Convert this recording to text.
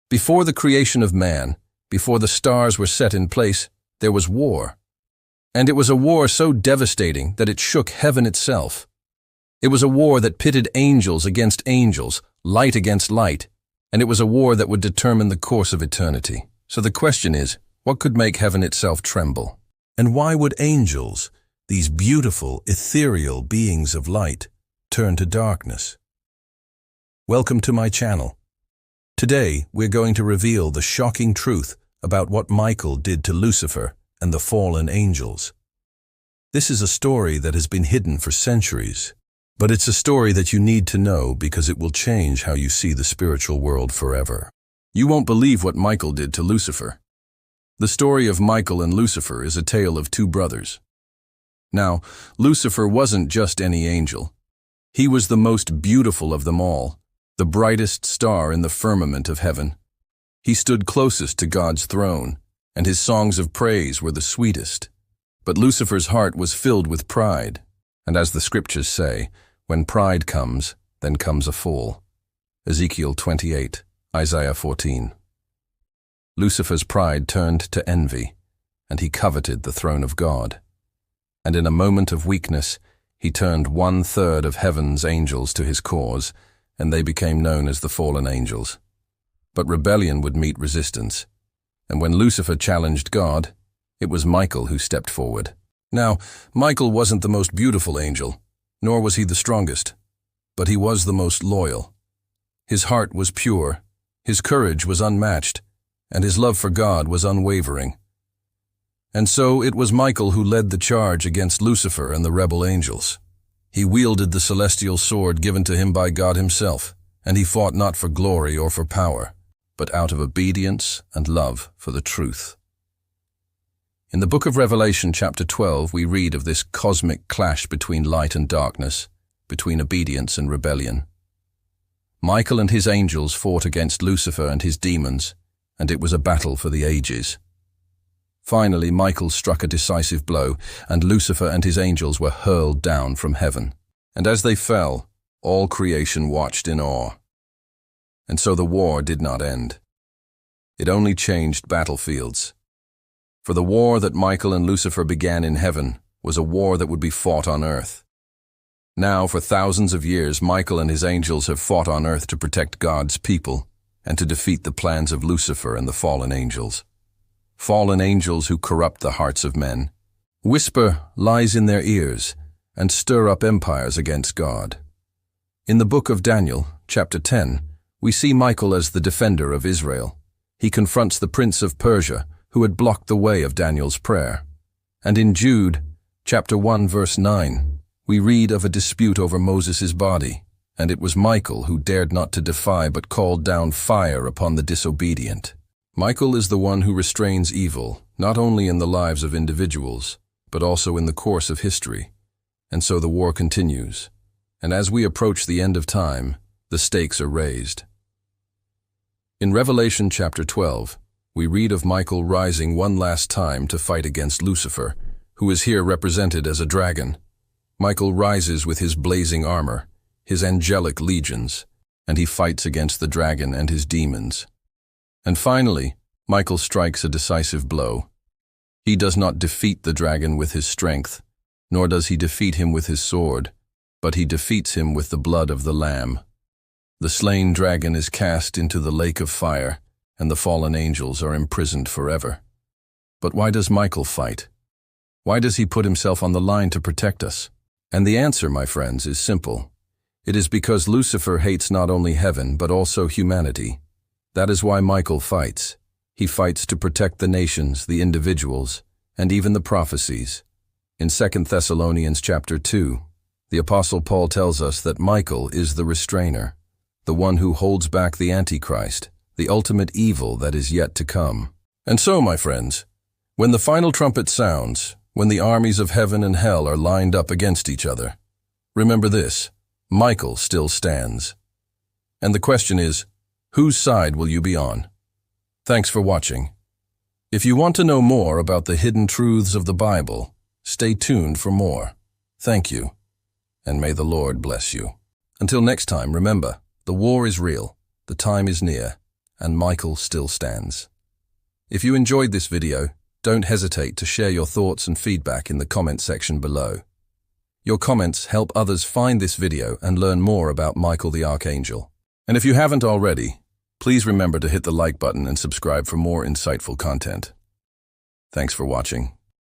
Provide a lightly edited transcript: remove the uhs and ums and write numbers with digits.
Before the creation of man, before the stars were set in place, there was war. And it was a war so devastating that it shook heaven itself. It was a war that pitted angels against angels, light against light, and it was a war that would determine the course of eternity. So the question is, what could make heaven itself tremble? And why would angels, these beautiful, ethereal beings of light, turn to darkness? Welcome to my channel. Today, we're going to reveal the shocking truth about what Michael did to Lucifer and the fallen angels. This is a story that has been hidden for centuries, but it's a story that you need to know because it will change how you see the spiritual world forever. You won't believe what Michael did to Lucifer. The story of Michael and Lucifer is a tale of two brothers. Now, Lucifer wasn't just any angel. He was the most beautiful of them all, the brightest star in the firmament of heaven. He stood closest to God's throne, and his songs of praise were the sweetest. But Lucifer's heart was filled with pride, and as the scriptures say, when pride comes, then comes a fall. Ezekiel 28, Isaiah 14. Lucifer's pride turned to envy, and he coveted the throne of God. And in a moment of weakness, he turned 1/3 of heaven's angels to his cause, and they became known as the fallen angels. But rebellion would meet resistance, and when Lucifer challenged God, it was Michael who stepped forward. Now, Michael wasn't the most beautiful angel, nor was he the strongest, but he was the most loyal. His heart was pure, his courage was unmatched, and his love for God was unwavering. And so it was Michael who led the charge against Lucifer and the rebel angels. He wielded the celestial sword given to him by God himself, and he fought not for glory or for power, but out of obedience and love for the truth. In the book of Revelation, chapter 12, we read of this cosmic clash between light and darkness, between obedience and rebellion. Michael and his angels fought against Lucifer and his demons, and it was a battle for the ages. Finally, Michael struck a decisive blow, and Lucifer and his angels were hurled down from heaven. And as they fell, all creation watched in awe. And so the war did not end. It only changed battlefields. For the war that Michael and Lucifer began in heaven was a war that would be fought on earth. Now, for thousands of years, Michael and his angels have fought on earth to protect God's people and to defeat the plans of Lucifer and the fallen angels. Fallen angels who corrupt the hearts of men, whisper lies in their ears, and stir up empires against God. In the book of Daniel, chapter 10, we see Michael as the defender of Israel. He confronts the prince of Persia, who had blocked the way of Daniel's prayer. And in Jude, chapter 1, verse 9, we read of a dispute over Moses' body, and it was Michael who dared not to defy but called down fire upon the disobedient. Michael is the one who restrains evil, not only in the lives of individuals, but also in the course of history. And so the war continues. And as we approach the end of time, the stakes are raised. In Revelation chapter 12, we read of Michael rising one last time to fight against Lucifer, who is here represented as a dragon. Michael rises with his blazing armor, his angelic legions, and he fights against the dragon and his demons. And finally, Michael strikes a decisive blow. He does not defeat the dragon with his strength, nor does he defeat him with his sword, but he defeats him with the blood of the Lamb. The slain dragon is cast into the lake of fire, and the fallen angels are imprisoned forever. But why does Michael fight? Why does he put himself on the line to protect us? And the answer, my friends, is simple. It is because Lucifer hates not only heaven, but also humanity. That is why Michael fights. He fights to protect the nations, the individuals, and even the prophecies. In 2 Thessalonians chapter 2, the Apostle Paul tells us that Michael is the restrainer, the one who holds back the Antichrist, the ultimate evil that is yet to come. And so, my friends, when the final trumpet sounds, when the armies of heaven and hell are lined up against each other, remember this: Michael still stands. And the question is, whose side will you be on? Thanks for watching. If you want to know more about the hidden truths of the Bible, stay tuned for more. Thank you, and may the Lord bless you. Until next time, remember, the war is real, the time is near, and Michael still stands. If you enjoyed this video, don't hesitate to share your thoughts and feedback in the comment section below. Your comments help others find this video and learn more about Michael the Archangel. And if you haven't already, please remember to hit the like button and subscribe for more insightful content. Thanks for watching.